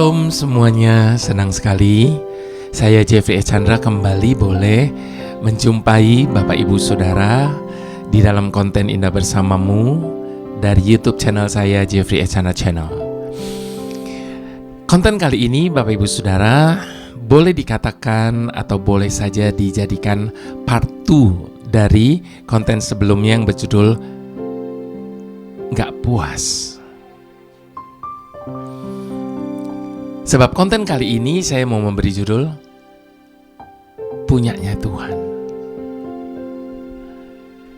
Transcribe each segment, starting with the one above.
Shalom semuanya, senang sekali saya Jeffrey Chandra kembali boleh menjumpai Bapak Ibu Saudara di dalam konten Indah Bersamamu dari YouTube channel saya Jeffrey Chandra Channel. Konten kali ini Bapak Ibu Saudara boleh dikatakan atau boleh saja dijadikan part 2 dari konten sebelumnya yang berjudul Gak Puas. Sebab konten kali ini saya mau memberi judul Punyanya Tuhan.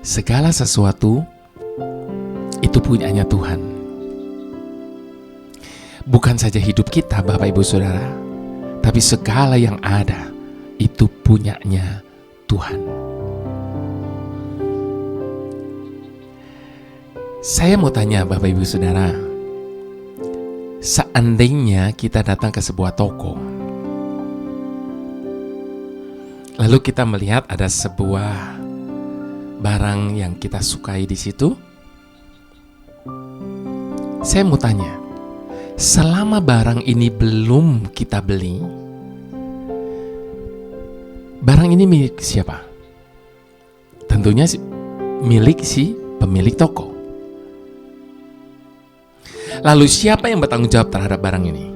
Segala sesuatu itu punyanya Tuhan. Bukan saja hidup kita Bapak Ibu Saudara, tapi segala yang ada itu punyanya Tuhan. Saya mau tanya Bapak Ibu Saudara, seandainya kita datang ke sebuah toko, lalu kita melihat ada sebuah barang yang kita sukai di situ. Saya mau tanya, selama barang ini belum kita beli, barang ini milik siapa? Tentunya milik si pemilik toko. Lalu siapa yang bertanggung jawab terhadap barang ini?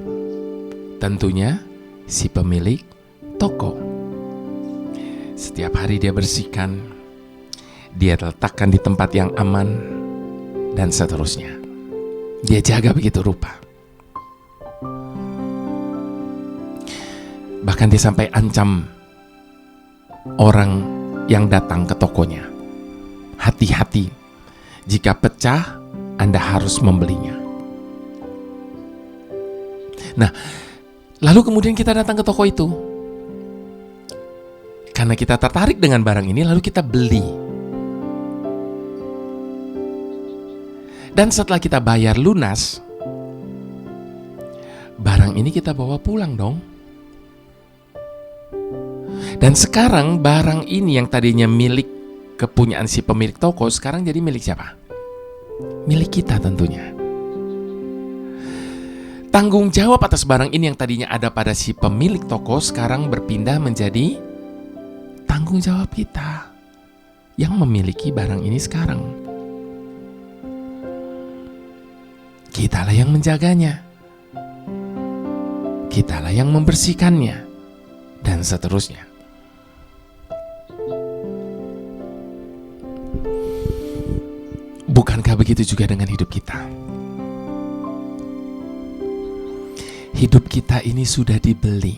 Tentunya si pemilik toko. Setiap hari dia bersihkan, dia letakkan di tempat yang aman, dan seterusnya. Dia jaga begitu rupa. Bahkan dia sampai ancam orang yang datang ke tokonya. Hati-hati, jika pecah Anda harus membelinya. Nah, lalu kemudian kita datang ke toko itu. Karena kita tertarik dengan barang ini, lalu kita beli. Dan setelah kita bayar lunas, barang ini kita bawa pulang dong. Dan sekarang barang ini yang tadinya milik kepunyaan si pemilik toko, sekarang jadi milik siapa? Milik kita tentunya. Tanggung jawab atas barang ini yang tadinya ada pada si pemilik toko sekarang berpindah menjadi tanggung jawab kita yang memiliki barang ini sekarang. Kitalah yang menjaganya, kitalah yang membersihkannya, dan seterusnya. Bukankah begitu juga dengan hidup kita? Hidup kita ini sudah dibeli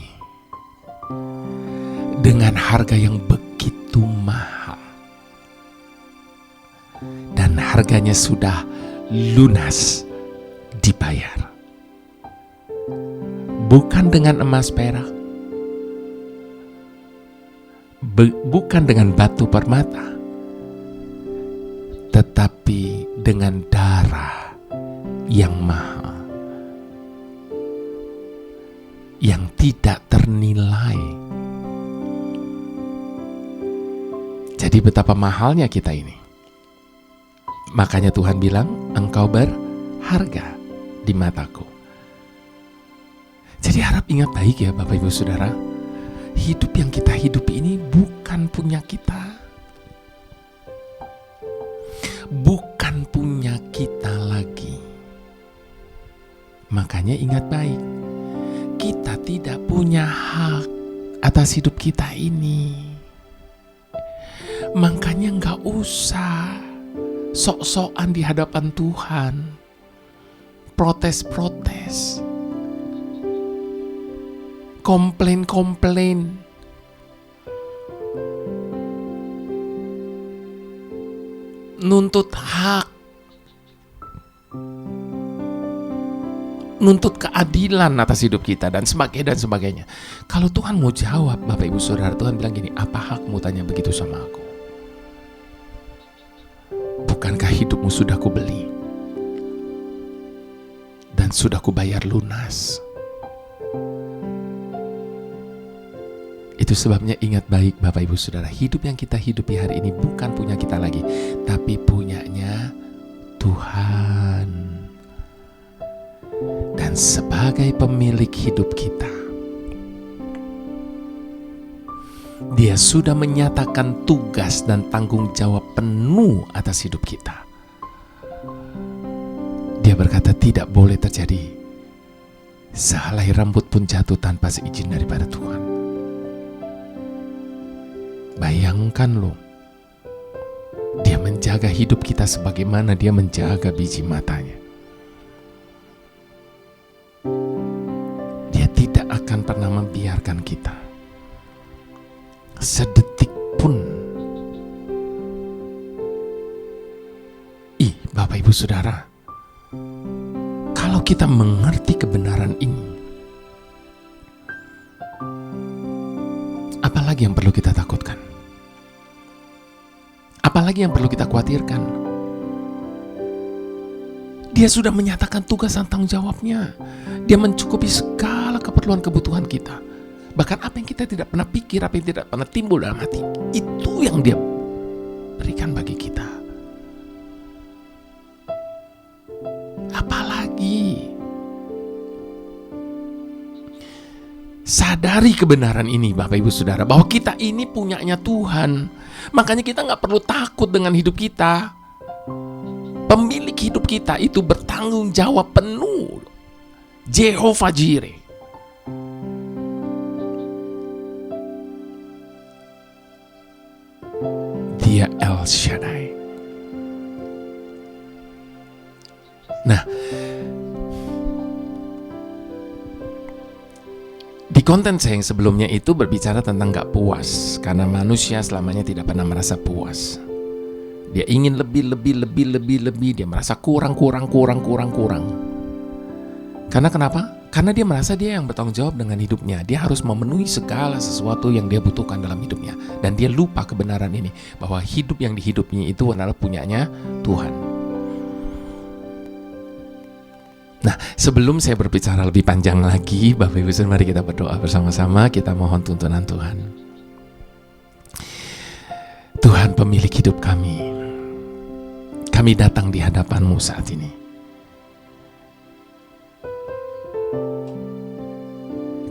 dengan harga yang begitu mahal. Dan harganya sudah lunas dibayar. Bukan dengan emas perak, bukan dengan batu permata, tetapi dengan darah yang mahal, yang tidak ternilai. Jadi betapa mahalnya kita ini. Makanya Tuhan bilang, engkau berharga di mataku. Jadi harap ingat baik ya Bapak Ibu Saudara, hidup yang kita hidupi ini bukan punya kita. Bukan punya kita lagi. Makanya ingat baik, kita tidak punya hak atas hidup kita ini. Makanya gak usah sok-sokan di hadapan Tuhan, protes-protes, komplain-komplain, nuntut hak, nuntut keadilan atas hidup kita, dan sebagainya. Kalau Tuhan mau jawab Bapak Ibu Saudara, Tuhan bilang gini, apa hakmu tanya begitu sama aku? Bukankah hidupmu sudah kubeli dan sudah kubayar lunas? Itu sebabnya ingat baik Bapak Ibu Saudara, hidup yang kita hidupi hari ini bukan punya kita lagi, tapi punyanya Tuhan. Dan Dan sebagai pemilik hidup kita, Dia sudah menyatakan tugas dan tanggung jawab penuh atas hidup kita. Dia berkata tidak boleh terjadi sehelai rambut pun jatuh tanpa seizin daripada Tuhan. Bayangkan loh, Dia menjaga hidup kita sebagaimana Dia menjaga biji matanya. Dia tidak akan pernah membiarkan kita sedetik pun. Bapak Ibu Saudara, kalau kita mengerti kebenaran ini, apalagi yang perlu kita takutkan? Apalagi yang perlu kita khawatirkan? Dia sudah menyatakan tugas dan tanggung jawabnya. Dia mencukupi segala kebutuhan kita. Bahkan apa yang kita tidak pernah pikir, apa yang tidak pernah timbul dalam hati, itu yang Dia berikan bagi kita. Apalagi sadari kebenaran ini, Bapak Ibu Saudara, bahwa kita ini punyanya Tuhan. Makanya kita gak perlu takut dengan hidup kita. Pemilik hidup kita itu bertanggung jawab penuh. Jehovah Jireh. Dia El Shaddai. Nah, di konten saya yang sebelumnya itu berbicara tentang gak puas, karena manusia selamanya tidak pernah merasa puas. Dia ingin lebih, dia merasa kurang. Karena kenapa? Karena dia merasa dia yang bertanggung jawab dengan hidupnya. Dia harus memenuhi segala sesuatu yang dia butuhkan dalam hidupnya. Dan dia lupa kebenaran ini, bahwa hidup yang dihidupnya itu adalah punyanya Tuhan. Nah, sebelum saya berbicara lebih panjang lagi, Bapak Ibu Saudara, mari kita berdoa bersama-sama. Kita mohon tuntunan Tuhan. Tuhan, pemilik hidup kami datang di hadapan-Mu saat ini.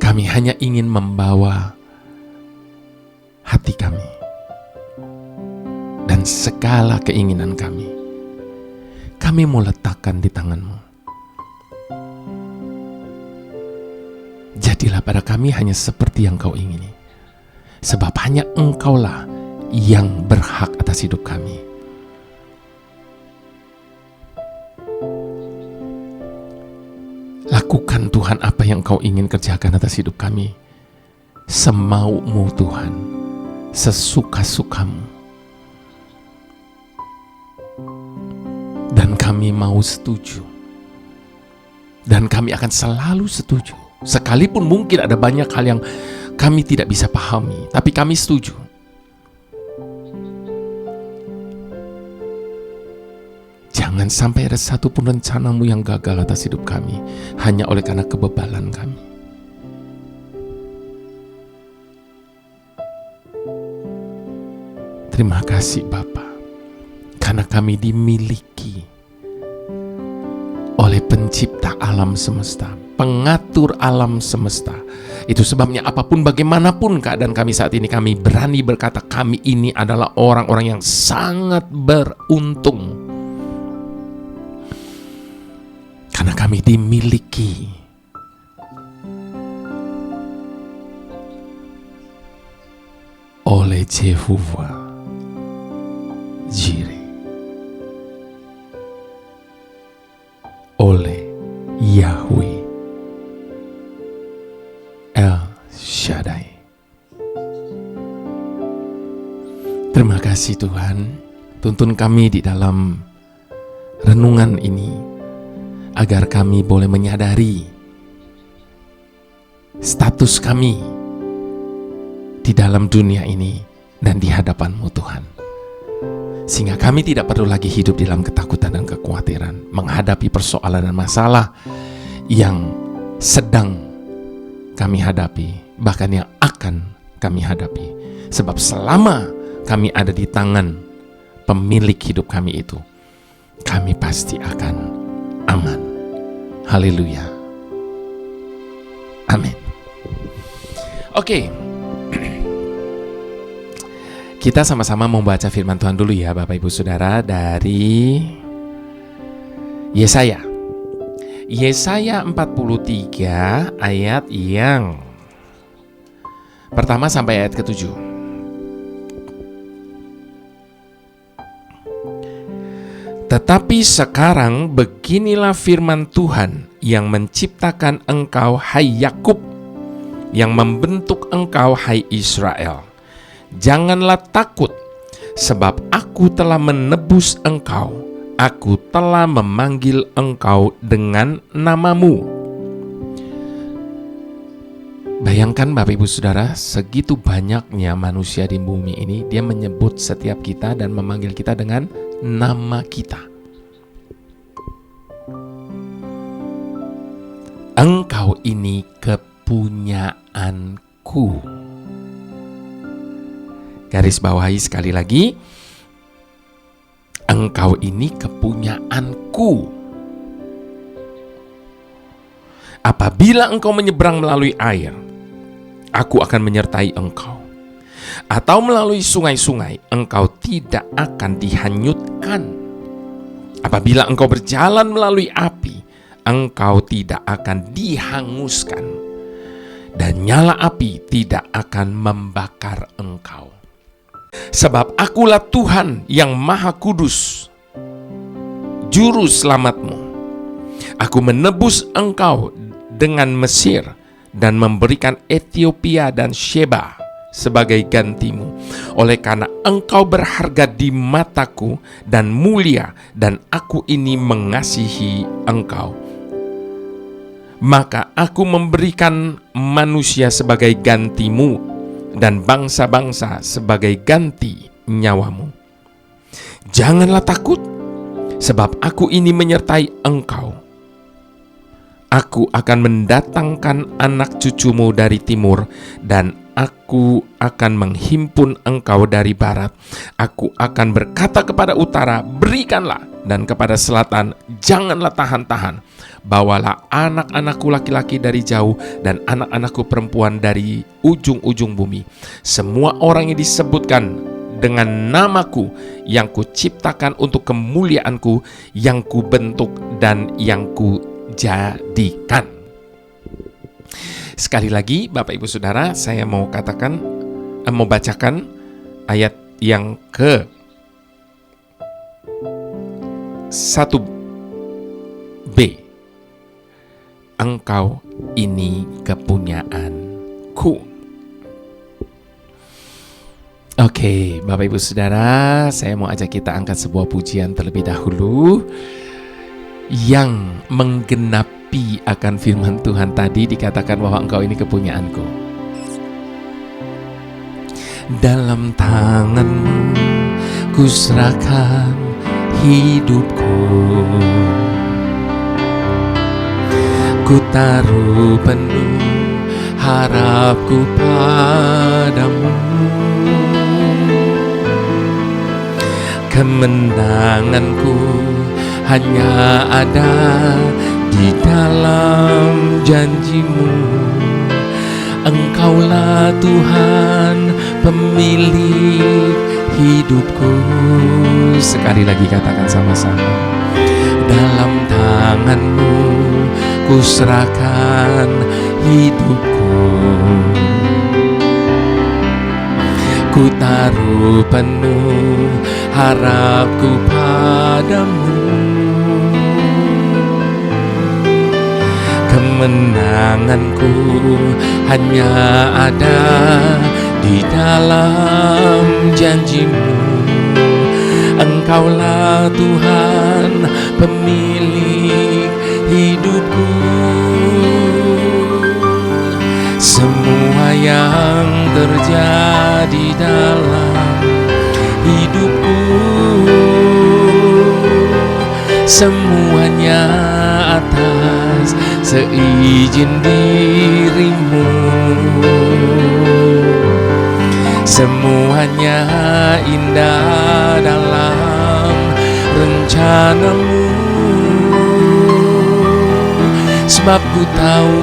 Kami hanya ingin membawa hati kami dan segala keinginan kami. Kami mau letakkan di tangan-Mu. Jadilah pada kami hanya seperti yang Kau ingini. Sebab hanya Engkaulah yang berhak atas hidup kami. Lakukan Tuhan apa yang Kau ingin kerjakan atas hidup kami. Semau-Mu Tuhan, sesuka-suka-Mu. Dan kami mau setuju. Dan kami akan selalu setuju. Sekalipun mungkin ada banyak hal yang kami tidak bisa pahami, tapi kami setuju. Jangan sampai ada satu pun rencana-Mu yang gagal atas hidup kami, hanya oleh karena kebebalan kami. Terima kasih Bapa, karena kami dimiliki oleh pencipta alam semesta, pengatur alam semesta. Itu sebabnya apapun bagaimanapun keadaan kami saat ini, kami berani berkata kami ini adalah orang-orang yang sangat beruntung. Karena kami dimiliki oleh Jehovah Jireh, oleh Yahweh El Shaddai. Terima kasih Tuhan, tuntun kami di dalam renungan ini, agar kami boleh menyadari status kami di dalam dunia ini dan di hadapan-Mu Tuhan. Sehingga kami tidak perlu lagi hidup di dalam ketakutan dan kekhawatiran menghadapi persoalan dan masalah yang sedang kami hadapi, bahkan yang akan kami hadapi. Sebab selama kami ada di tangan pemilik hidup kami itu, kami pasti akan aman. Haleluya. Amin. Oke. Kita sama-sama membaca firman Tuhan dulu ya Bapak Ibu Saudara, dari Yesaya. Yesaya 43 ayat yang pertama sampai ayat ke-7. Tetapi sekarang beginilah firman Tuhan yang menciptakan engkau, hai Yakub, yang membentuk engkau, hai Israel. Janganlah takut, sebab aku telah menebus engkau. Aku telah memanggil engkau dengan namamu. Bayangkan Bapak Ibu Saudara, segitu banyaknya manusia di bumi ini, dia menyebut setiap kita dan memanggil kita dengan nama kita. Engkau ini kepunyaanku. Garis bawahi sekali lagi, engkau ini kepunyaanku. Apabila engkau menyeberang melalui air, aku akan menyertai engkau. Atau melalui sungai-sungai, engkau tidak akan dihanyutkan. Apabila engkau berjalan melalui api, engkau tidak akan dihanguskan. Dan nyala api tidak akan membakar engkau. Sebab akulah Tuhan yang Maha Kudus, Juru Selamatmu. Aku menebus engkau dengan Mesir dan memberikan Ethiopia dan Sheba sebagai gantimu. Oleh karena engkau berharga di mataku dan mulia, dan aku ini mengasihi engkau, maka aku memberikan manusia sebagai gantimu dan bangsa-bangsa sebagai ganti nyawamu. Janganlah takut, sebab aku ini menyertai engkau. Aku akan mendatangkan anak cucumu dari timur, dan aku akan menghimpun engkau dari barat. Aku akan berkata kepada utara, berikanlah, dan kepada selatan, janganlah tahan-tahan. Bawalah anak-anakku laki-laki dari jauh, dan anak-anakku perempuan dari ujung-ujung bumi. Semua orang yang disebutkan dengan namaku, yang kuciptakan untuk kemuliaanku, yang kubentuk dan yang kujadikan. Sekali lagi Bapak Ibu Saudara, saya mau bacakan ayat yang ke 1b. Engkau ini kepunyaanku. Oke, Bapak Ibu Saudara, saya mau ajak kita angkat sebuah pujian terlebih dahulu yang menggenapi akan firman Tuhan tadi, dikatakan bahwa engkau ini kepunyaanku. Dalam tanganmu ku serahkan hidupku, ku taruh penuh harapku padamu. Kemenanganku hanya ada di dalam janjimu. Engkaulah Tuhan pemilik hidupku. Sekali lagi katakan sama-sama. Dalam tanganmu ku serahkan hidupku, ku taruh penuh harapku padamu. Kemenanganku hanya ada di dalam janjimu. Engkaulah Tuhan pemilik hidupku. Semua yang terjadi dalam hidupku, semuanya atas seizin dirimu. Semuanya indah dalam rencanamu. sebab ku tahu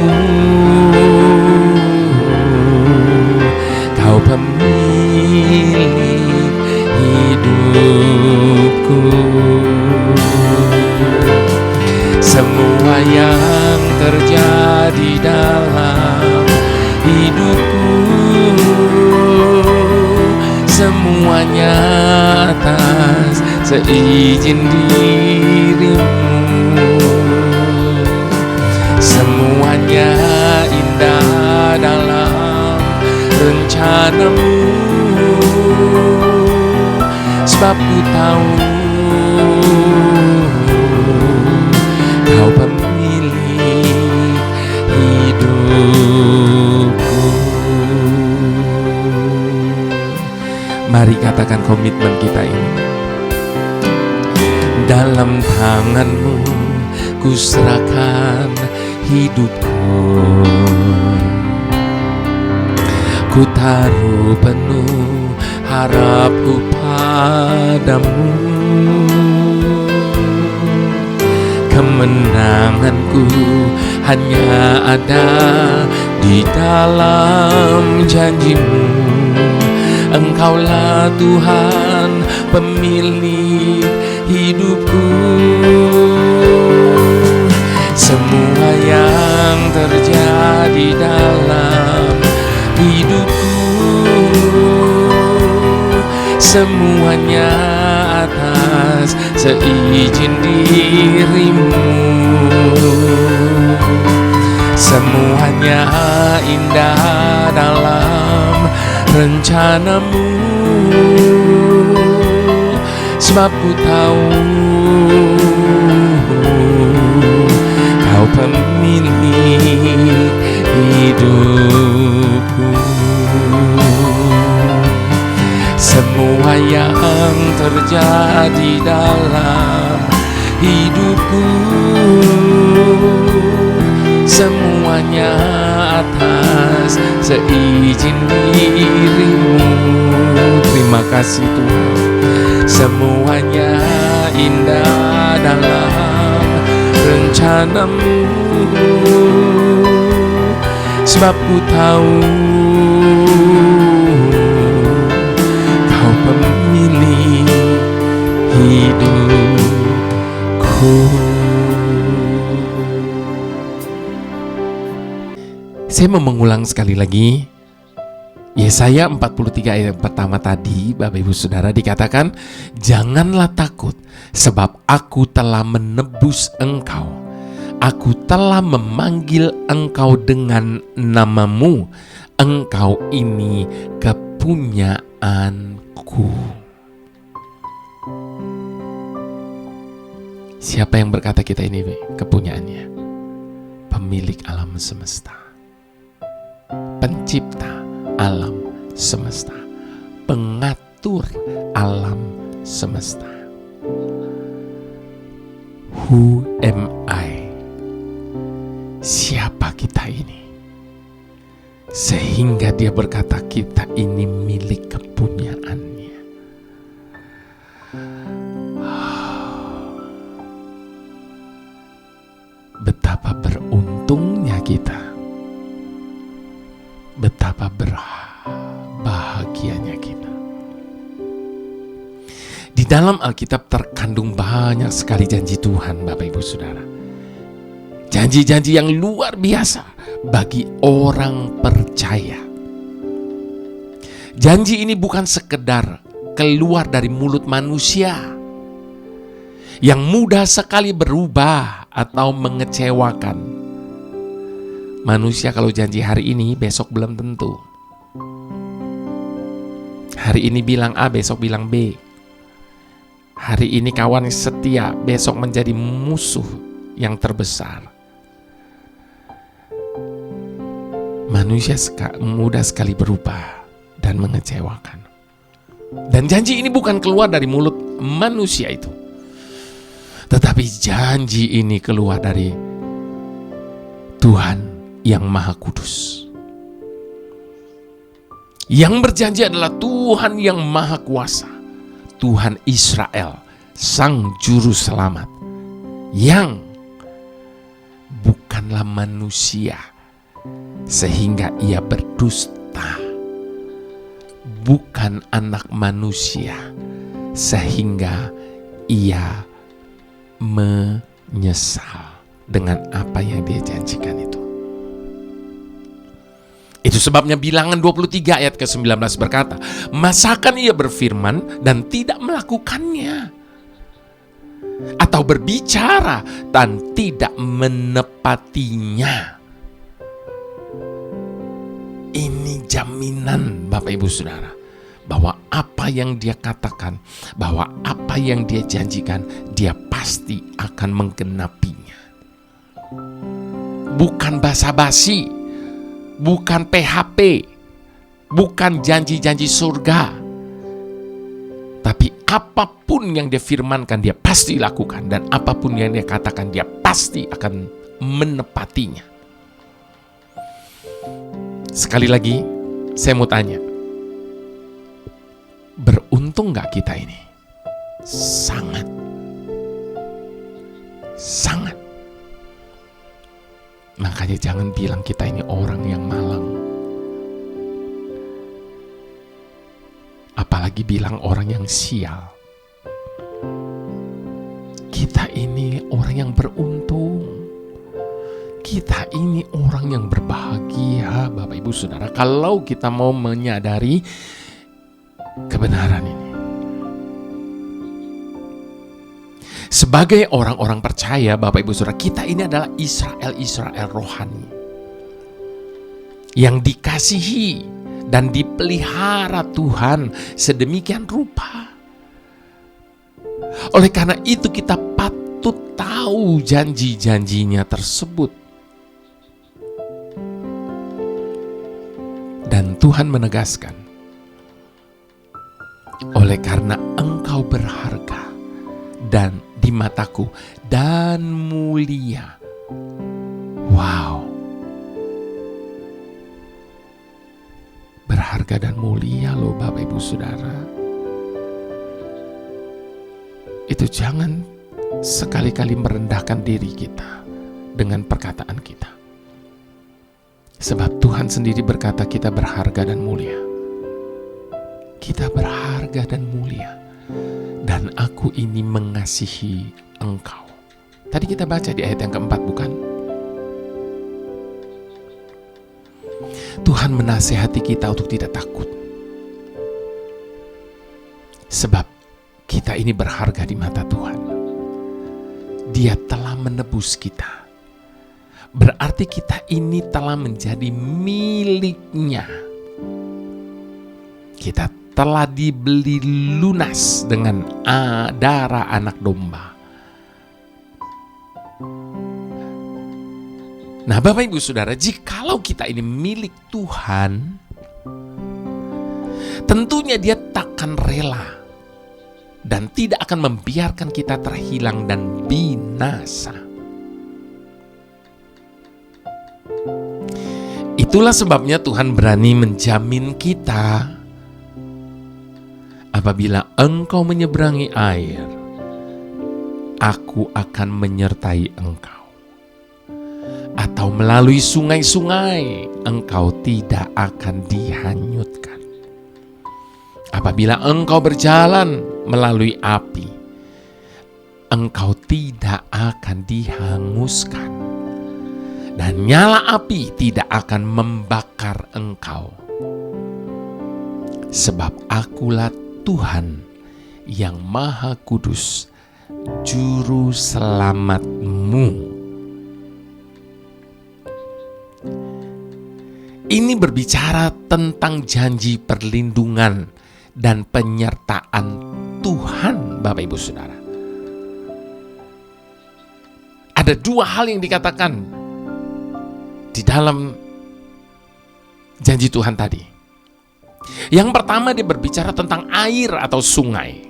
Kau pemilik hidupku. Semua yang terjadi dalam hidupku, semuanya atas seizin dirimu. Semuanya indah dalam rencanamu, sebab ku tahu Kau pemilik hidupku. Mari katakan komitmen kita ini. Dalam tangan-Mu ku serahkan hidupku, ku taruh penuh harapku padamu. Kemenanganku hanya ada di dalam janji-Mu. Engkaulah Tuhan pemilik hidupku. Semua yang terjadi dalam hidupku, semuanya atas seizin dirimu. Semuanya indah dalam rencana-Mu, sebab ku tahu Kau pemilik hidupku. Semua yang terjadi dalam hidupku, semuanya atas seizin dirimu. Terima kasih Tuhan. Semuanya indah dalam rencana-Mu, sebab ku tahu Kau pemilik hidupku. Saya mau mengulang sekali lagi. Yesaya 43 ayat yang pertama tadi, Bapak Ibu Saudara, dikatakan, janganlah takut, sebab aku telah menebus engkau. Aku telah memanggil engkau dengan namamu. Engkau ini kepunyaanku. Siapa yang berkata kita ini kepunyaannya? Pemilik alam semesta, pencipta alam semesta, pengatur alam semesta. Who am I? Siapa kita ini? Sehingga dia berkata kita ini milik kepunyaannya. Betapa beruntungnya kita. Betapa bahagianya kita. Di dalam Alkitab terkandung banyak sekali janji Tuhan, Bapak Ibu Saudara. Janji-janji yang luar biasa bagi orang percaya. Janji ini bukan sekedar keluar dari mulut manusia yang mudah sekali berubah atau mengecewakan. Manusia kalau janji hari ini, besok belum tentu. Hari ini bilang A, besok bilang B. Hari ini kawan setia, besok menjadi musuh yang terbesar. Manusia mudah sekali berubah dan mengecewakan. Dan janji ini bukan keluar dari mulut manusia itu, tetapi janji ini keluar dari Tuhan yang Maha Kudus. Yang berjanji adalah Tuhan yang Maha Kuasa, Tuhan Israel, Sang Juru Selamat, yang bukanlah manusia sehingga ia berdusta, bukan anak manusia sehingga ia menyesal dengan apa yang dia janjikan itu. Itu sebabnya Bilangan 23 ayat ke-19 berkata, masakan ia berfirman dan tidak melakukannya, atau berbicara dan tidak menepatinya. Ini jaminan Bapak Ibu Saudara, bahwa apa yang dia katakan, bahwa apa yang dia janjikan, dia pasti akan menggenapinya. Bukan basa-basi, bukan PHP, bukan janji-janji surga, tapi apapun yang dia firmankan dia pasti lakukan, dan apapun yang dia katakan dia pasti akan menepatinya. Sekali lagi saya mau tanya, beruntung gak kita ini? Sangat. Makanya jangan bilang kita ini orang yang malang, apalagi bilang orang yang sial. Kita ini orang yang beruntung, kita ini orang yang berbahagia Bapak Ibu Saudara, kalau kita mau menyadari kebenaran ini. Sebagai orang-orang percaya Bapak Ibu Saudara, kita ini adalah Israel rohani yang dikasihi dan dipelihara Tuhan sedemikian rupa. Oleh karena itu kita patut tahu janji-janjinya tersebut. Dan Tuhan menegaskan, oleh karena engkau berharga dan di mataku dan mulia. Wow. Berharga dan mulia loh Bapak Ibu Saudara. Itu jangan sekali-kali merendahkan diri kita dengan perkataan kita. Sebab Tuhan sendiri berkata kita berharga dan mulia. Kita berharga dan mulia. Dan aku ini mengasihi engkau. Tadi kita baca di ayat yang keempat, bukan? Tuhan menasihati kita untuk tidak takut. Sebab kita ini berharga di mata Tuhan. Dia telah menebus kita. Berarti kita ini telah menjadi miliknya. Kita telah dibeli lunas dengan darah anak domba. Nah Bapak Ibu Saudara, jikalau kita ini milik Tuhan, tentunya Dia takkan rela dan tidak akan membiarkan kita terhilang dan binasa. Itulah sebabnya Tuhan berani menjamin kita. Apabila engkau menyeberangi air, aku akan menyertai engkau. Atau melalui sungai-sungai, engkau tidak akan dihanyutkan. Apabila engkau berjalan melalui api, engkau tidak akan dihanguskan. Dan nyala api tidak akan membakar engkau. Sebab akulah Tuhan yang Maha Kudus, Juru Selamatmu. Ini berbicara tentang janji perlindungan dan penyertaan Tuhan, Bapak Ibu Saudara. Ada dua hal yang dikatakan di dalam janji Tuhan tadi. Yang pertama, dia berbicara tentang air atau sungai.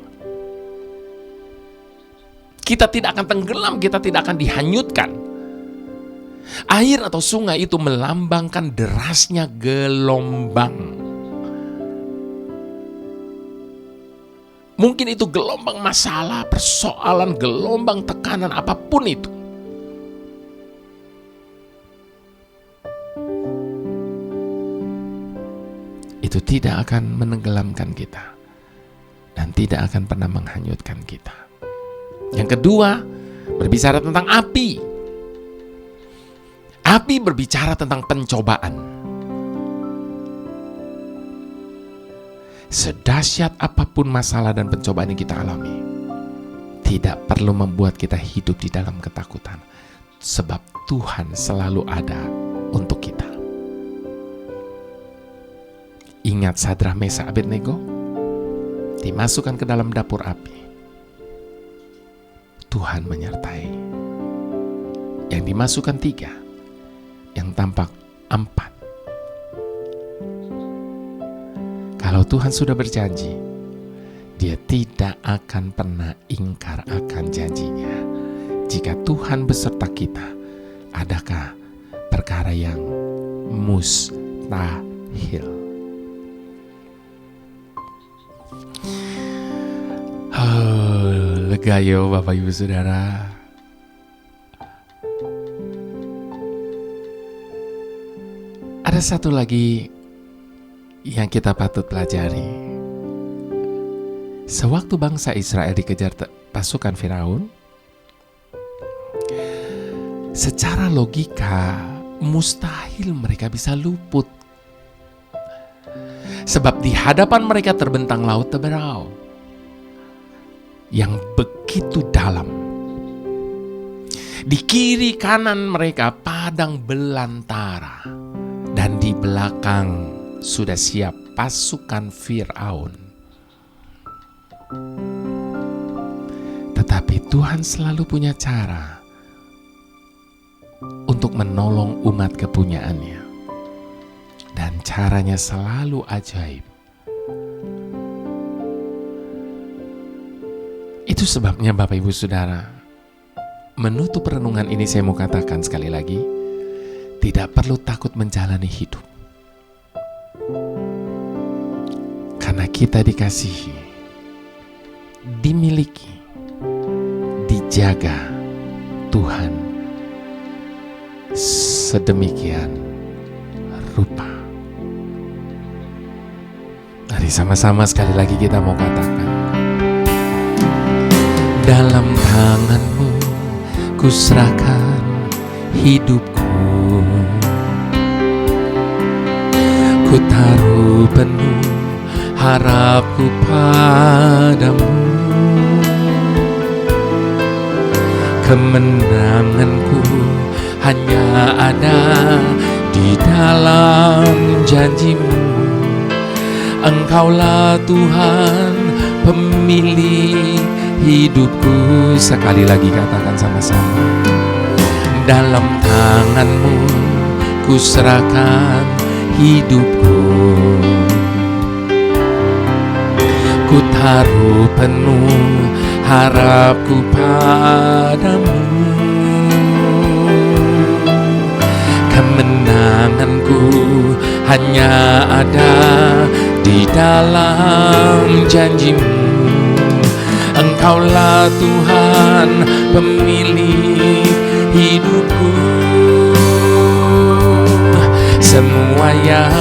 Kita tidak akan tenggelam, kita tidak akan dihanyutkan. Air atau sungai itu melambangkan derasnya gelombang. Mungkin itu gelombang masalah, persoalan, gelombang tekanan, apapun itu. tidak akan menenggelamkan kita dan tidak akan pernah menghanyutkan kita. Yang kedua, berbicara tentang api. Api berbicara tentang pencobaan. Sedahsyat apapun masalah dan pencobaan yang kita alami, tidak perlu membuat kita hidup di dalam ketakutan, sebab Tuhan selalu ada untuk kita. Ingat Sadrak, Mesak, Abednego dimasukkan ke dalam dapur api. Tuhan menyertai. Yang dimasukkan 3, yang tampak 4. Kalau Tuhan sudah berjanji, Dia tidak akan pernah ingkar akan janjinya. Jika Tuhan beserta kita, adakah perkara yang mustahil? Lega yo Bapak Ibu Saudara. Ada satu lagi yang kita patut pelajari. Sewaktu bangsa Israel dikejar pasukan Firaun, secara logika mustahil mereka bisa luput. Sebab di hadapan mereka terbentang laut Teberau yang begitu dalam. Di kiri kanan mereka padang belantara, dan di belakang sudah siap pasukan Firaun. Tetapi Tuhan selalu punya cara untuk menolong umat kepunyaannya, dan caranya selalu ajaib. Itu sebabnya Bapak Ibu Saudara, menutup renungan ini saya mau katakan sekali lagi, tidak perlu takut menjalani hidup. Karena kita dikasihi, dimiliki, dijaga Tuhan sedemikian rupa. Mari sama-sama sekali lagi kita mau katakan, dalam tangan-Mu ku serahkan hidupku, ku taruh penuh harapku padamu. Kemenanganku hanya ada di dalam janji-Mu. Engkaulah Tuhan pemilik hidupku. Sekali lagi katakan sama-sama, dalam tangan-Mu ku serahkan hidupku, ku taruh penuh harapku padamu. Kemenanganku hanya ada di dalam janji-Mu. Engkaulah Tuhan pemilik hidupku. Semua yang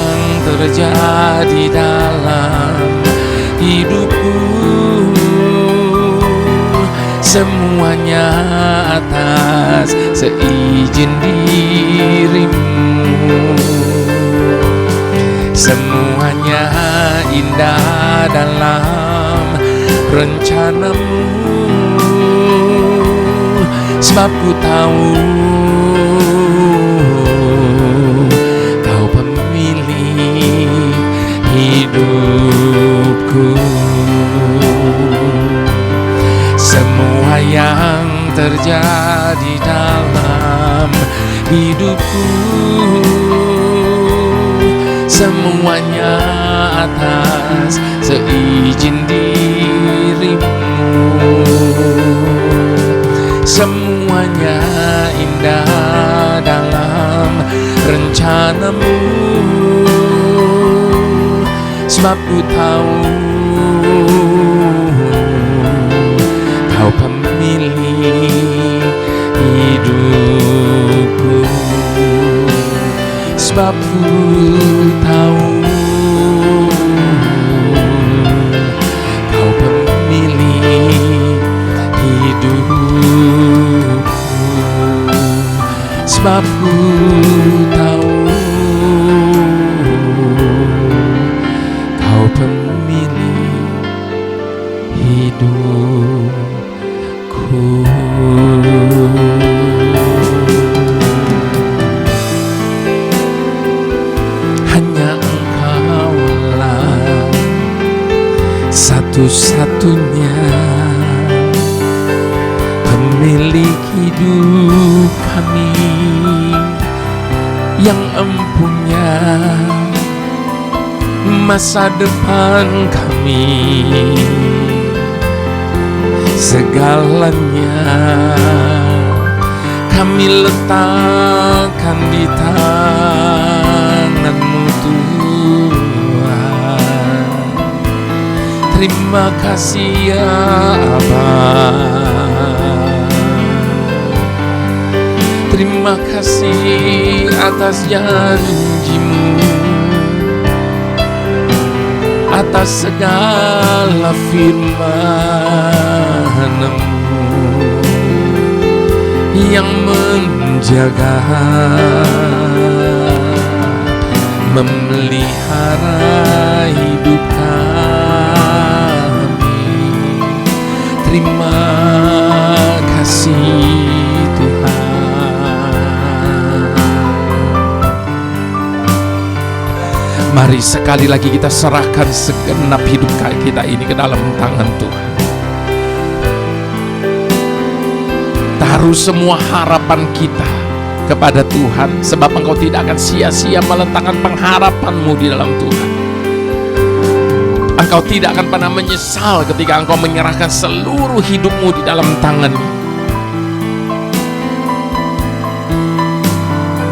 terjadi dalam hidupku, semuanya atas seizin diri-Mu. Semuanya indah dalam rencana-Mu, sebab ku tahu Kau pemilik hidupku. Semua yang terjadi dalam hidupku, semuanya atas seizin diri-Mu. Semuanya indah dalam rencana-Mu, sebab ku tahu Kau pemilik hidupku. Sebab ku tahu satu-satunya pemilik hidup kami, yang empunya masa depan kami. Segalanya kami letakkan di tangan-Mu Tuhan. Terima kasih ya Aba. Terima kasih atas janji-Mu, atas segala firman-Mu yang menjaga, memelihara hidup kami. Terima kasih Tuhan. Mari sekali lagi kita serahkan segenap hidup kita ini ke dalam tangan Tuhan. Taruh semua harapan kita kepada Tuhan, sebab Engkau tidak akan sia-sia meletakkan pengharapan-Mu di dalam Tuhan. Engkau tidak akan pernah menyesal ketika Engkau menyerahkan seluruh hidup-Mu di dalam tangan-Nya.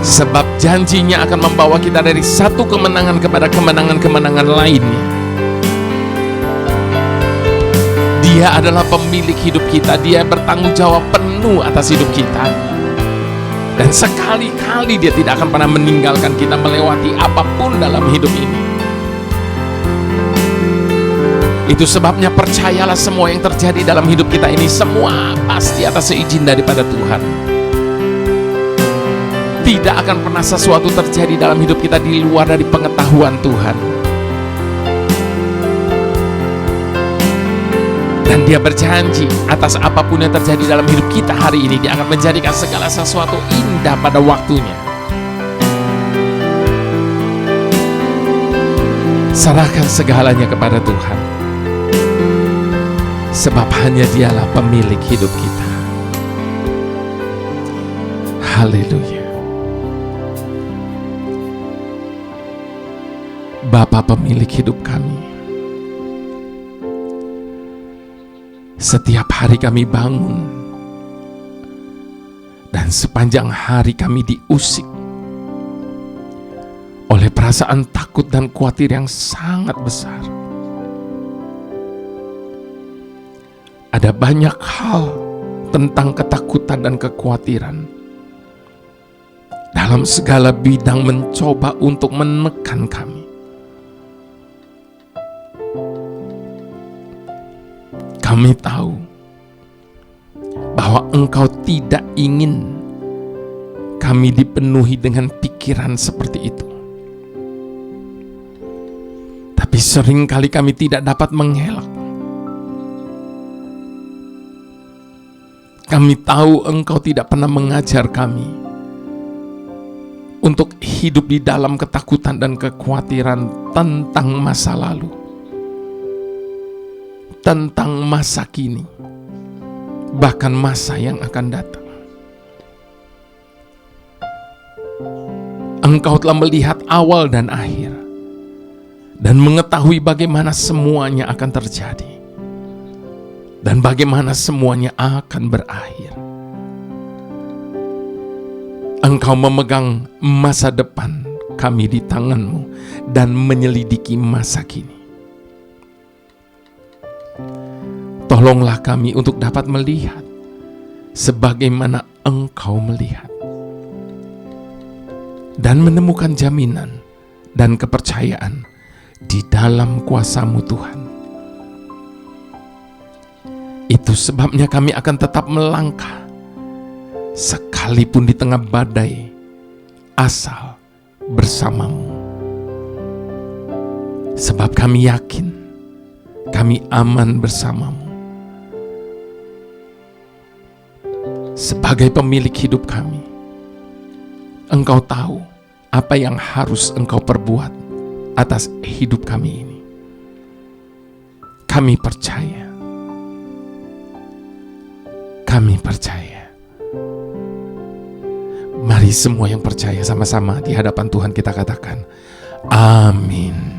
Sebab janjinya akan membawa kita dari satu kemenangan kepada kemenangan-kemenangan lainnya. Dia adalah pemilik hidup kita. Dia bertanggung jawab penuh atas hidup kita. Dan sekali-kali Dia tidak akan pernah meninggalkan kita melewati apapun dalam hidup ini. Itu sebabnya percayalah, semua yang terjadi dalam hidup kita ini semua pasti atas seizin daripada Tuhan. Tidak akan pernah sesuatu terjadi dalam hidup kita di luar dari pengetahuan Tuhan. Dan Dia berjanji atas apapun yang terjadi dalam hidup kita hari ini, Dia akan menjadikan segala sesuatu indah pada waktunya. Serahkan segalanya kepada Tuhan, sebab hanya Dialah pemilik hidup kita. Haleluya. Bapa pemilik hidup kami, setiap hari kami bangun dan sepanjang hari kami diusik oleh perasaan takut dan khawatir yang sangat besar. Ada banyak hal tentang ketakutan dan kekhawatiran dalam segala bidang mencoba untuk menekan kami. Kami tahu bahwa Engkau tidak ingin kami dipenuhi dengan pikiran seperti itu. Tapi seringkali kami tidak dapat mengelak. Kami tahu Engkau tidak pernah mengajar kami untuk hidup di dalam ketakutan dan kekhawatiran tentang masa lalu, tentang masa kini, bahkan masa yang akan datang. Engkau telah melihat awal dan akhir, dan mengetahui bagaimana semuanya akan terjadi, dan bagaimana semuanya akan berakhir. Engkau memegang masa depan kami di tangan-Mu dan menyelidiki masa kini. Tolonglah kami untuk dapat melihat sebagaimana Engkau melihat, dan menemukan jaminan dan kepercayaan di dalam kuasa-Mu Tuhan. Itu sebabnya kami akan tetap melangkah sekalipun di tengah badai, asal bersama-Mu. Sebab kami yakin kami aman bersama-Mu. Sebagai pemilik hidup kami, Engkau tahu apa yang harus Engkau perbuat atas hidup kami ini. Kami percaya. Kami percaya. Mari semua yang percaya sama-sama di hadapan Tuhan kita katakan, amin.